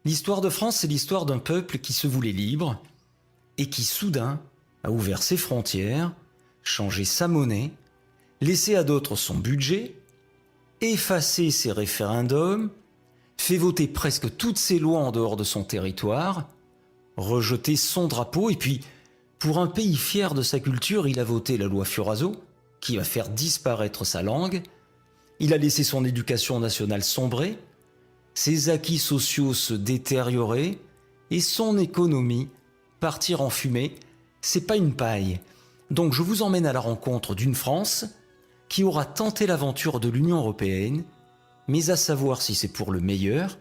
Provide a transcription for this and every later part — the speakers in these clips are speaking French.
L'histoire de France, c'est l'histoire d'un peuple qui se voulait libre et qui soudain a ouvert ses frontières, changé sa monnaie, laissé à d'autres son budget, effacé ses référendums, fait voter presque toutes ses lois en dehors de son territoire, rejeté son drapeau et puis, pour un pays fier de sa culture, il a voté la loi Furaso, qui va faire disparaître sa langue, il a laissé son éducation nationale sombrer, ses acquis sociaux se détériorer et son économie partir en fumée. C'est pas une paille. Donc je vous emmène à la rencontre d'une France qui aura tenté l'aventure de l'Union européenne, mais à savoir si c'est pour le meilleur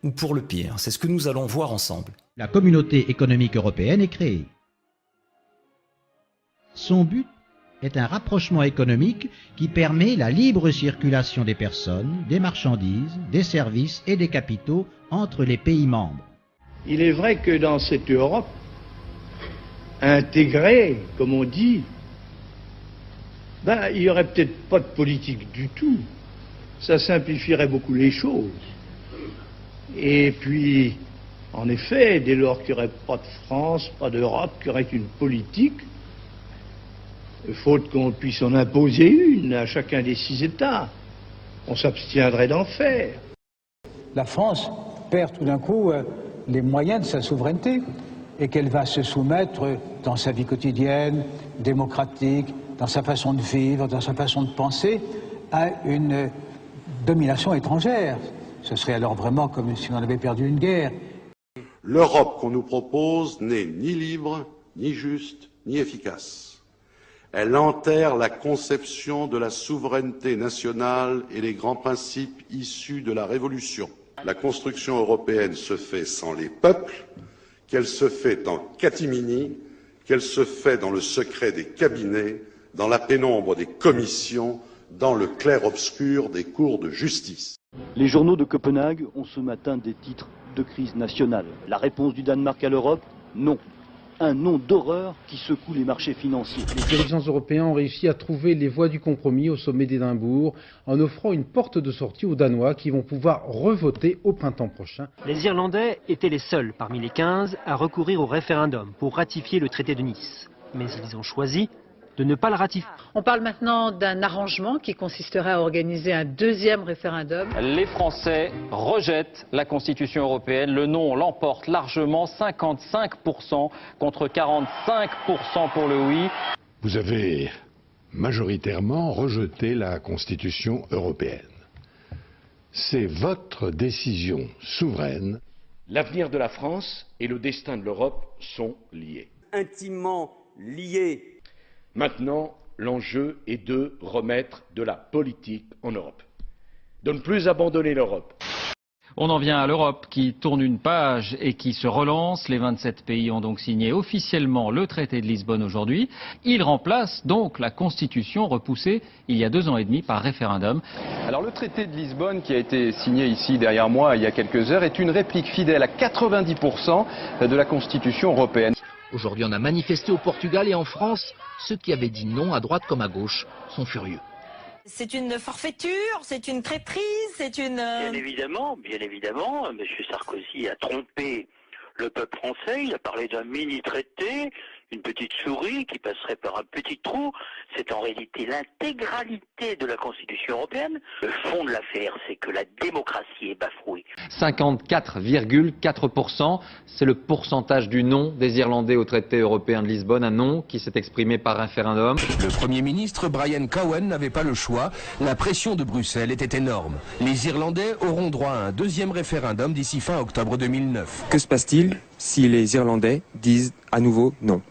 ou pour le pire. C'est ce que nous allons voir ensemble. La communauté économique européenne est créée. Son but est un rapprochement économique qui permet la libre circulation des personnes, des marchandises, des services et des capitaux entre les pays membres. Il est vrai que dans cette Europe intégrée, comme on dit, il n'y aurait peut-être pas de politique du tout. Ça simplifierait beaucoup les choses. Et puis, en effet, dès lors qu'il n'y aurait pas de France, pas d'Europe, qu'il y aurait une politique, faute qu'on puisse en imposer une à chacun des 6 États, on s'abstiendrait d'en faire. La France perd tout d'un coup les moyens de sa souveraineté et qu'elle va se soumettre dans sa vie quotidienne, démocratique, dans sa façon de vivre, dans sa façon de penser, à une domination étrangère. Ce serait alors vraiment comme si on avait perdu une guerre. L'Europe qu'on nous propose n'est ni libre, ni juste, ni efficace. Elle enterre la conception de la souveraineté nationale et les grands principes issus de la Révolution. La construction européenne se fait sans les peuples, qu'elle se fait en catimini, qu'elle se fait dans le secret des cabinets, dans la pénombre des commissions, dans le clair-obscur des cours de justice. Les journaux de Copenhague ont ce matin des titres de crise nationale. La réponse du Danemark à l'Europe? Non. Un nom d'horreur qui secoue les marchés financiers. Les dirigeants européens ont réussi à trouver les voies du compromis au sommet d'Édimbourg en offrant une porte de sortie aux Danois qui vont pouvoir revoter au printemps prochain. Les Irlandais étaient les seuls parmi les 15 à recourir au référendum pour ratifier le traité de Nice. Mais ils ont choisi de ne pas le ratifier. On parle maintenant d'un arrangement qui consisterait à organiser un deuxième référendum. Les Français rejettent la Constitution européenne. Le non l'emporte largement, 55% contre 45% pour le oui. Vous avez majoritairement rejeté la Constitution européenne. C'est votre décision souveraine. L'avenir de la France et le destin de l'Europe sont liés. Intimement liés. Maintenant, l'enjeu est de remettre de la politique en Europe, de ne plus abandonner l'Europe. On en vient à l'Europe qui tourne une page et qui se relance. Les 27 pays ont donc signé officiellement le traité de Lisbonne aujourd'hui. Il remplace donc la Constitution repoussée il y a 2 ans et demi par référendum. Alors le traité de Lisbonne qui a été signé ici derrière moi il y a quelques heures est une réplique fidèle à 90% de la Constitution européenne. Aujourd'hui, on a manifesté au Portugal et en France. Ceux qui avaient dit non, à droite comme à gauche, sont furieux. C'est une forfaiture, c'est une traîtrise, c'est une... Bien évidemment, M. Sarkozy a trompé le peuple français, il a parlé d'un mini-traité, une petite souris qui passerait par un petit trou. C'est en réalité l'intégralité de la Constitution européenne. Le fond de l'affaire, c'est que la démocratie est bafouée. 54,4%, c'est le pourcentage du non des Irlandais au traité européen de Lisbonne, un non qui s'est exprimé par référendum. Le Premier ministre Brian Cowen n'avait pas le choix, la pression de Bruxelles était énorme. Les Irlandais auront droit à un deuxième référendum d'ici fin octobre 2009. Que se passe-t-il si les Irlandais disent à nouveau non?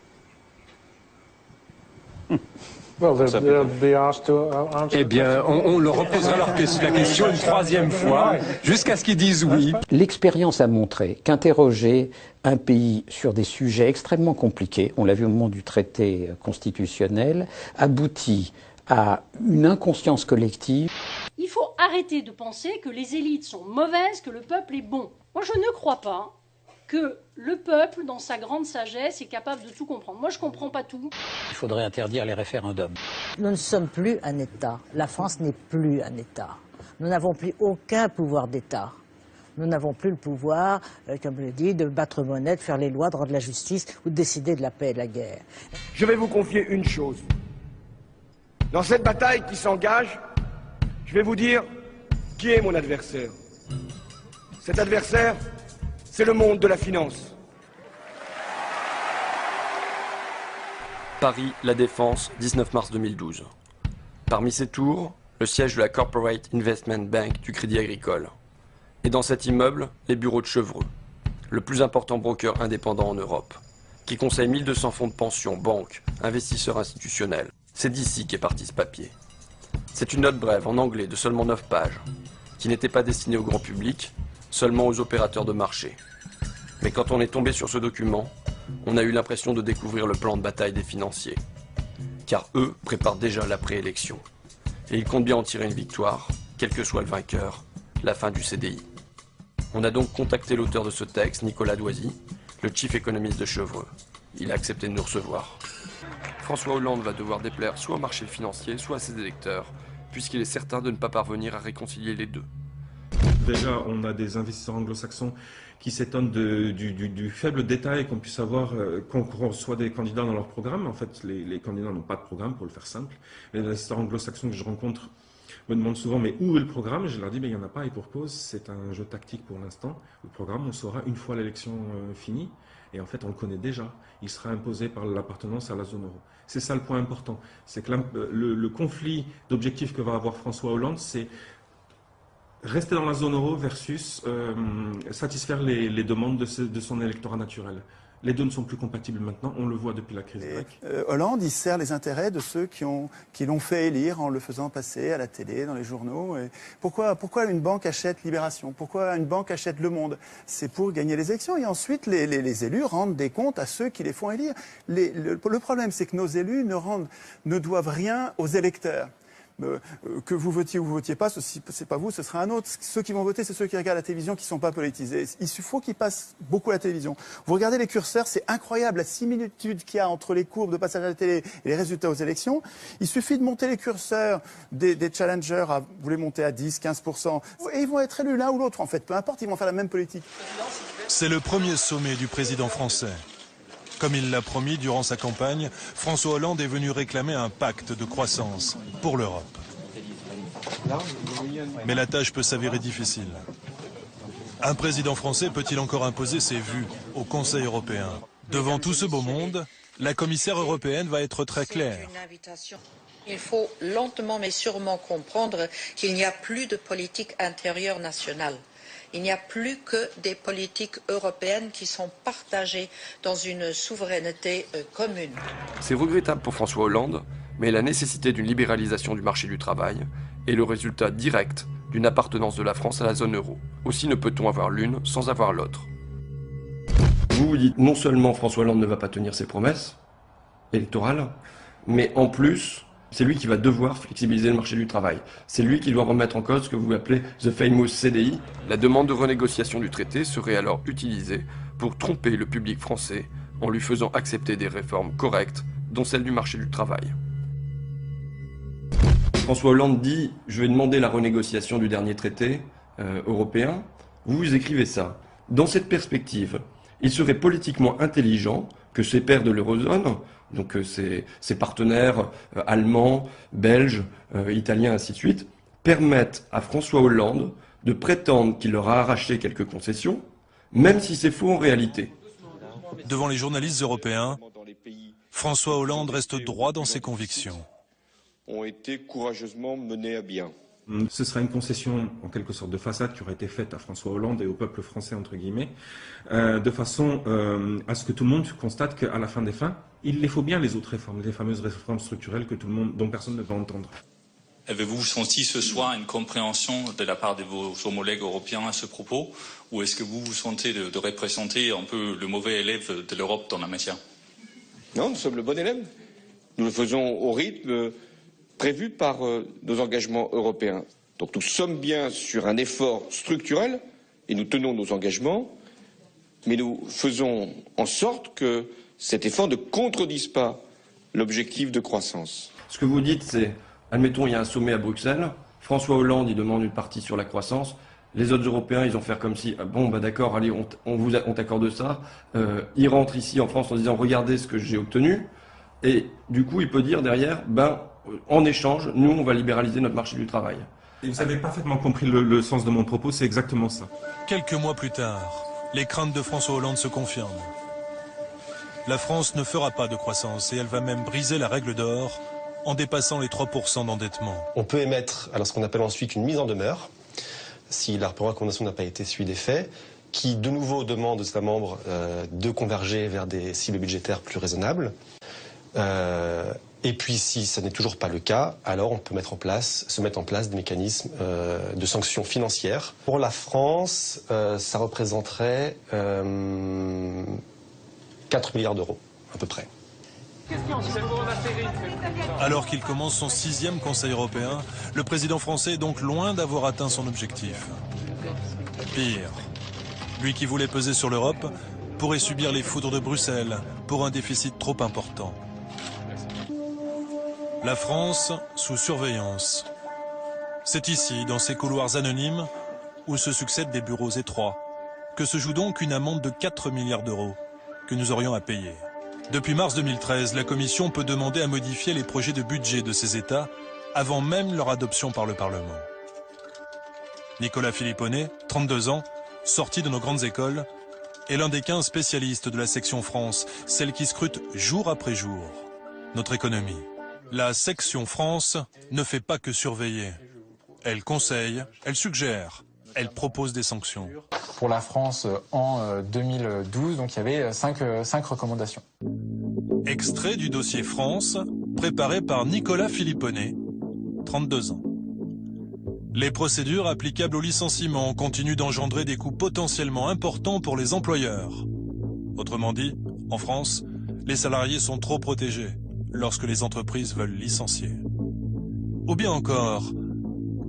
Eh bien, on leur reposera la question une troisième fois, jusqu'à ce qu'ils disent oui. L'expérience a montré qu'interroger un pays sur des sujets extrêmement compliqués, on l'a vu au moment du traité constitutionnel, aboutit à une inconscience collective. Il faut arrêter de penser que les élites sont mauvaises, que le peuple est bon. Moi, je ne crois pas que le peuple, dans sa grande sagesse, est capable de tout comprendre. Moi, je ne comprends pas tout. Il faudrait interdire les référendums. Nous ne sommes plus un État. La France n'est plus un État. Nous n'avons plus aucun pouvoir d'État. Nous n'avons plus le pouvoir, comme je l'ai dit, de battre monnaie, de faire les lois, de rendre la justice ou de décider de la paix et de la guerre. Je vais vous confier une chose. Dans cette bataille qui s'engage, je vais vous dire qui est mon adversaire. Cet adversaire, c'est le monde de la finance. Paris, La Défense, 19 mars 2012. Parmi ces tours, le siège de la Corporate Investment Bank du Crédit Agricole. Et dans cet immeuble, les bureaux de Chevreux, le plus important broker indépendant en Europe, qui conseille 1200 fonds de pension, banques, investisseurs institutionnels. C'est d'ici qu'est parti ce papier. C'est une note brève en anglais de seulement 9 pages, qui n'était pas destinée au grand public, seulement aux opérateurs de marché. Mais quand on est tombé sur ce document, on a eu l'impression de découvrir le plan de bataille des financiers. Car eux préparent déjà la préélection. Et ils comptent bien en tirer une victoire, quel que soit le vainqueur, la fin du CDI. On a donc contacté l'auteur de ce texte, Nicolas Doisy, le chief économiste de Chevreux. Il a accepté de nous recevoir. François Hollande va devoir déplaire soit au marché financier, soit à ses électeurs, puisqu'il est certain de ne pas parvenir à réconcilier les deux. Déjà, on a des investisseurs anglo-saxons qui s'étonnent du faible détail qu'on puisse avoir, qu'on reçoit des candidats dans leur programme. En fait, les candidats n'ont pas de programme, pour le faire simple. Les investisseurs anglo-saxons que je rencontre me demandent souvent, mais où est le programme? Je leur dis, il n'y en a pas, et pour cause, c'est un jeu tactique pour l'instant. Le programme, on saura une fois l'élection finie, et en fait, on le connaît déjà. Il sera imposé par l'appartenance à la zone euro. C'est ça le point important. C'est que le conflit d'objectifs que va avoir François Hollande, c'est rester dans la zone euro versus satisfaire les demandes de son électorat naturel. Les deux ne sont plus compatibles maintenant, on le voit depuis la crise grecque. Hollande, il sert les intérêts de ceux qui l'ont fait élire en le faisant passer à la télé, dans les journaux. Et pourquoi une banque achète Libération? Pourquoi une banque achète Le Monde? C'est pour gagner les élections. Et ensuite, les élus rendent des comptes à ceux qui les font élire. Le problème, c'est que nos élus ne doivent rien aux électeurs. Que vous votiez ou vous votiez pas, c'est pas vous, ce sera un autre. Ceux qui vont voter, c'est ceux qui regardent la télévision, qui sont pas politisés. Il faut qu'ils passent beaucoup à la télévision. Vous regardez les curseurs, c'est incroyable la similitude qu'il y a entre les courbes de passage à la télé et les résultats aux élections. Il suffit de monter les curseurs des challengers, vous les montez à 10, 15%, et ils vont être élus l'un ou l'autre, en fait. Peu importe, ils vont faire la même politique. C'est le premier sommet du président français. Comme il l'a promis durant sa campagne, François Hollande est venu réclamer un pacte de croissance pour l'Europe. Mais la tâche peut s'avérer difficile. Un président français peut-il encore imposer ses vues au Conseil européen? Devant tout ce beau monde, la commissaire européenne va être très claire. Il faut lentement mais sûrement comprendre qu'il n'y a plus de politique intérieure nationale. Il n'y a plus que des politiques européennes qui sont partagées dans une souveraineté commune. C'est regrettable pour François Hollande, mais la nécessité d'une libéralisation du marché du travail est le résultat direct d'une appartenance de la France à la zone euro. Aussi ne peut-on avoir l'une sans avoir l'autre. Vous vous dites non seulement François Hollande ne va pas tenir ses promesses électorales, mais en plus, c'est lui qui va devoir flexibiliser le marché du travail. C'est lui qui doit remettre en cause ce que vous appelez « the famous CDI ». La demande de renégociation du traité serait alors utilisée pour tromper le public français en lui faisant accepter des réformes correctes, dont celle du marché du travail. François Hollande dit « je vais demander la renégociation du dernier traité européen ». Vous écrivez ça. Dans cette perspective, il serait politiquement intelligent que ses pairs de l'eurozone, donc ses partenaires allemands, belges, italiens, ainsi de suite, permettent à François Hollande de prétendre qu'il leur a arraché quelques concessions, même si c'est faux en réalité. Devant les journalistes européens, François Hollande reste droit dans ses convictions. Ont été courageusement menés à bien. Ce sera une concession, en quelque sorte, de façade qui aurait été faite à François Hollande et au peuple français, entre guillemets, de façon à ce que tout le monde constate qu'à la fin des fins, il les faut bien, les autres réformes, les fameuses réformes structurelles que dont personne ne va entendre. Avez-vous senti ce soir une compréhension de la part de vos homologues européens à ce propos, ou est-ce que vous vous sentez de représenter un peu le mauvais élève de l'Europe dans la matière? Non, nous sommes le bon élève. Nous le faisons au rythme prévu par nos engagements européens. Donc nous sommes bien sur un effort structurel et nous tenons nos engagements, mais nous faisons en sorte que cet effort ne contredise pas l'objectif de croissance. Ce que vous dites, c'est, admettons, il y a un sommet à Bruxelles, François Hollande, il demande une partie sur la croissance, Les autres Européens, ils vont faire comme si, bon, bah d'accord, allez, on t'accorde ça. Ils rentrent ici en France en disant, regardez ce que j'ai obtenu. Et du coup, il peut dire derrière, ben, en échange, nous, on va libéraliser notre marché du travail. Et vous avez parfaitement compris le sens de mon propos, c'est exactement ça. Quelques mois plus tard, les craintes de François Hollande se confirment. La France ne fera pas de croissance et elle va même briser la règle d'or en dépassant les 3% d'endettement. On peut émettre alors ce qu'on appelle ensuite une mise en demeure, si la recommandation n'a pas été suivie des faits, qui de nouveau demande aux États membres de converger vers des cibles budgétaires plus raisonnables. Et puis si ça n'est toujours pas le cas, alors on peut se mettre en place des mécanismes de sanctions financières. Pour la France, ça représenterait 4 milliards d'euros à peu près. Alors qu'il commence son 6e Conseil européen, le président français est donc loin d'avoir atteint son objectif. Pire, lui qui voulait peser sur l'Europe pourrait subir les foudres de Bruxelles pour un déficit trop important. La France sous surveillance. C'est ici, dans ces couloirs anonymes, où se succèdent des bureaux étroits, que se joue donc une amende de 4 milliards d'euros que nous aurions à payer. Depuis mars 2013, la Commission peut demander à modifier les projets de budget de ces États avant même leur adoption par le Parlement. Nicolas Filipponet, 32 ans, sorti de nos grandes écoles, est l'un des 15 spécialistes de la section France, celle qui scrute jour après jour notre économie. La section France ne fait pas que surveiller. Elle conseille, elle suggère, elle propose des sanctions. Pour la France, en 2012, donc il y avait 5 recommandations. Extrait du dossier France, préparé par Nicolas Filipponet, 32 ans. Les procédures applicables au licenciement continuent d'engendrer des coûts potentiellement importants pour les employeurs. Autrement dit, en France, les salariés sont trop protégés lorsque les entreprises veulent licencier. Ou bien encore,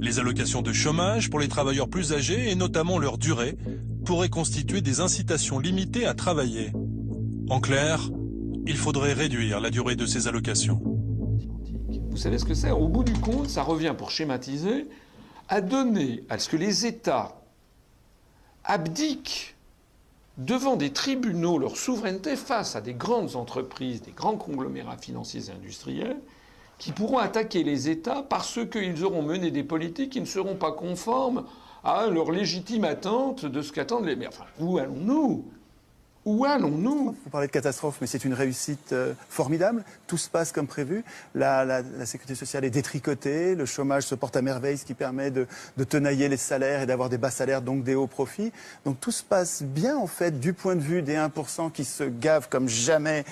les allocations de chômage pour les travailleurs plus âgés et notamment leur durée pourraient constituer des incitations limitées à travailler. En clair, il faudrait réduire la durée de ces allocations. Vous savez ce que c'est? Au bout du compte, ça revient, pour schématiser, à donner à ce que les États abdiquent devant des tribunaux leur souveraineté face à des grandes entreprises, des grands conglomérats financiers et industriels, qui pourront attaquer les États parce qu'ils auront mené des politiques qui ne seront pas conformes à leur légitime attente de ce qu'attendent les... Mais enfin, où allons-nous? Où allons-nous? Vous parlez de catastrophe, mais c'est une réussite formidable. Tout se passe comme prévu. La sécurité sociale est détricotée. Le chômage se porte à merveille, ce qui permet de tenailler les salaires et d'avoir des bas salaires, donc des hauts profits. Donc tout se passe bien, en fait, du point de vue des 1% qui se gavent comme jamais.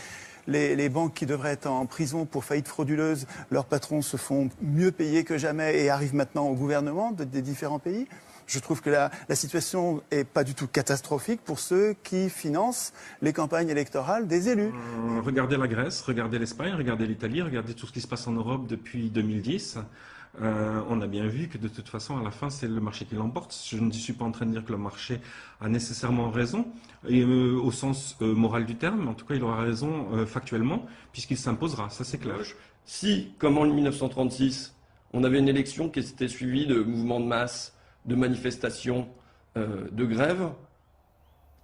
Les banques qui devraient être en prison pour faillite frauduleuse, leurs patrons se font mieux payer que jamais et arrivent maintenant au gouvernement des différents pays. Je trouve que la situation n'est pas du tout catastrophique pour ceux qui financent les campagnes électorales des élus. Regardez la Grèce, regardez l'Espagne, regardez l'Italie, regardez tout ce qui se passe en Europe depuis 2010. On a bien vu que de toute façon, à la fin, c'est le marché qui l'emporte. Je ne suis pas en train de dire que le marché a nécessairement raison, et, au sens moral du terme, en tout cas, il aura raison factuellement, puisqu'il s'imposera, ça c'est clair. Si, comme en 1936, on avait une élection qui s'était suivie de mouvements de masse, de manifestations, de grèves.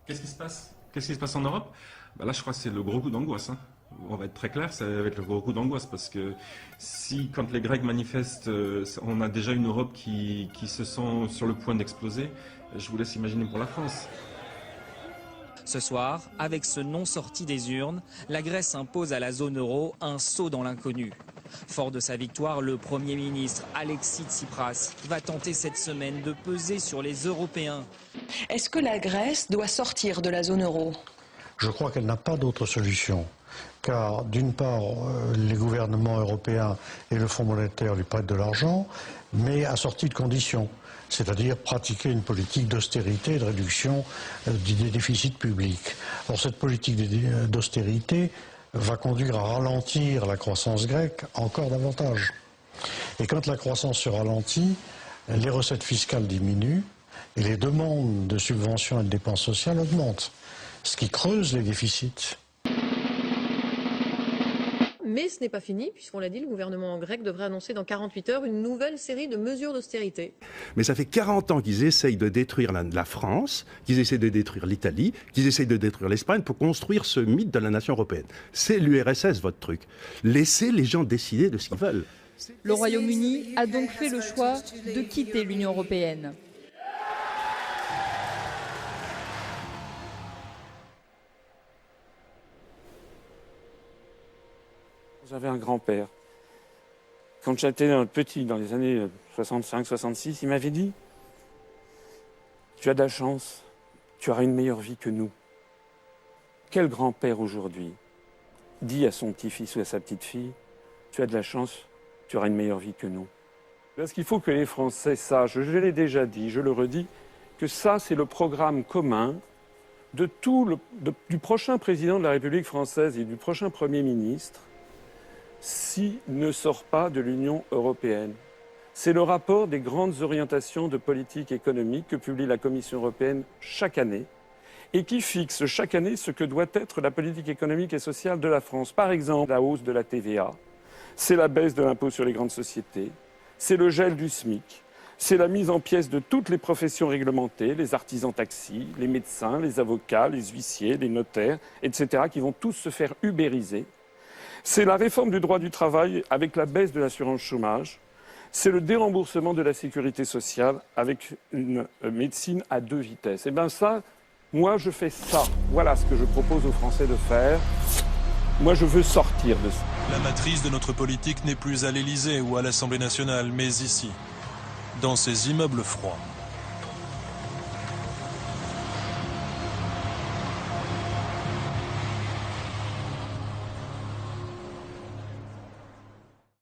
Qu'est-ce qui se passe? Qu'est-ce qui se passe en Europe? Là, je crois que c'est le gros coup d'angoisse. On va être très clair, ça va être le gros coup d'angoisse, parce que si, quand les Grecs manifestent, on a déjà une Europe qui se sent sur le point d'exploser, je vous laisse imaginer pour la France. Ce soir, avec ce non sorti des urnes, la Grèce impose à la zone euro un saut dans l'inconnu. Fort de sa victoire, le Premier ministre Alexis Tsipras va tenter cette semaine de peser sur les Européens. Est-ce que la Grèce doit sortir de la zone euro? Je crois qu'elle n'a pas d'autre solution. Car d'une part, les gouvernements européens et le Fonds monétaire lui prêtent de l'argent, mais assorti de conditions. C'est-à-dire pratiquer une politique d'austérité et de réduction des déficits publics. Or, cette politique d'austérité va conduire à ralentir la croissance grecque encore davantage. Et quand la croissance se ralentit, les recettes fiscales diminuent et les demandes de subventions et de dépenses sociales augmentent, ce qui creuse les déficits. Mais ce n'est pas fini, puisqu'on l'a dit, le gouvernement grec devrait annoncer dans 48 heures une nouvelle série de mesures d'austérité. Mais ça fait 40 ans qu'ils essayent de détruire la France, qu'ils essayent de détruire l'Italie, qu'ils essayent de détruire l'Espagne pour construire ce mythe de la nation européenne. C'est l'URSS, votre truc. Laissez les gens décider de ce qu'ils veulent. Le Royaume-Uni a donc fait le choix de quitter l'Union européenne. J'avais un grand-père. Quand j'étais petit, dans les années 65-66, il m'avait dit « Tu as de la chance, tu auras une meilleure vie que nous ». Quel grand-père aujourd'hui dit à son petit-fils ou à sa petite-fille « Tu as de la chance, tu auras une meilleure vie que nous ». Parce qu'il faut que les Français sachent, je l'ai déjà dit, je le redis, que ça c'est le programme commun du prochain président de la République française et du prochain Premier ministre, s'il ne sort pas de l'Union européenne. C'est le rapport des grandes orientations de politique économique que publie la Commission européenne chaque année et qui fixe chaque année ce que doit être la politique économique et sociale de la France. Par exemple, la hausse de la TVA, c'est la baisse de l'impôt sur les grandes sociétés, c'est le gel du SMIC, c'est la mise en pièces de toutes les professions réglementées, les artisans taxis, les médecins, les avocats, les huissiers, les notaires, etc., qui vont tous se faire ubériser. C'est la réforme du droit du travail avec la baisse de l'assurance chômage. C'est le déremboursement de la sécurité sociale avec une médecine à 2 vitesses. Et bien ça, moi je fais ça. Voilà ce que je propose aux Français de faire. Moi je veux sortir de ça. La matrice de notre politique n'est plus à l'Élysée ou à l'Assemblée nationale, mais ici, dans ces immeubles froids.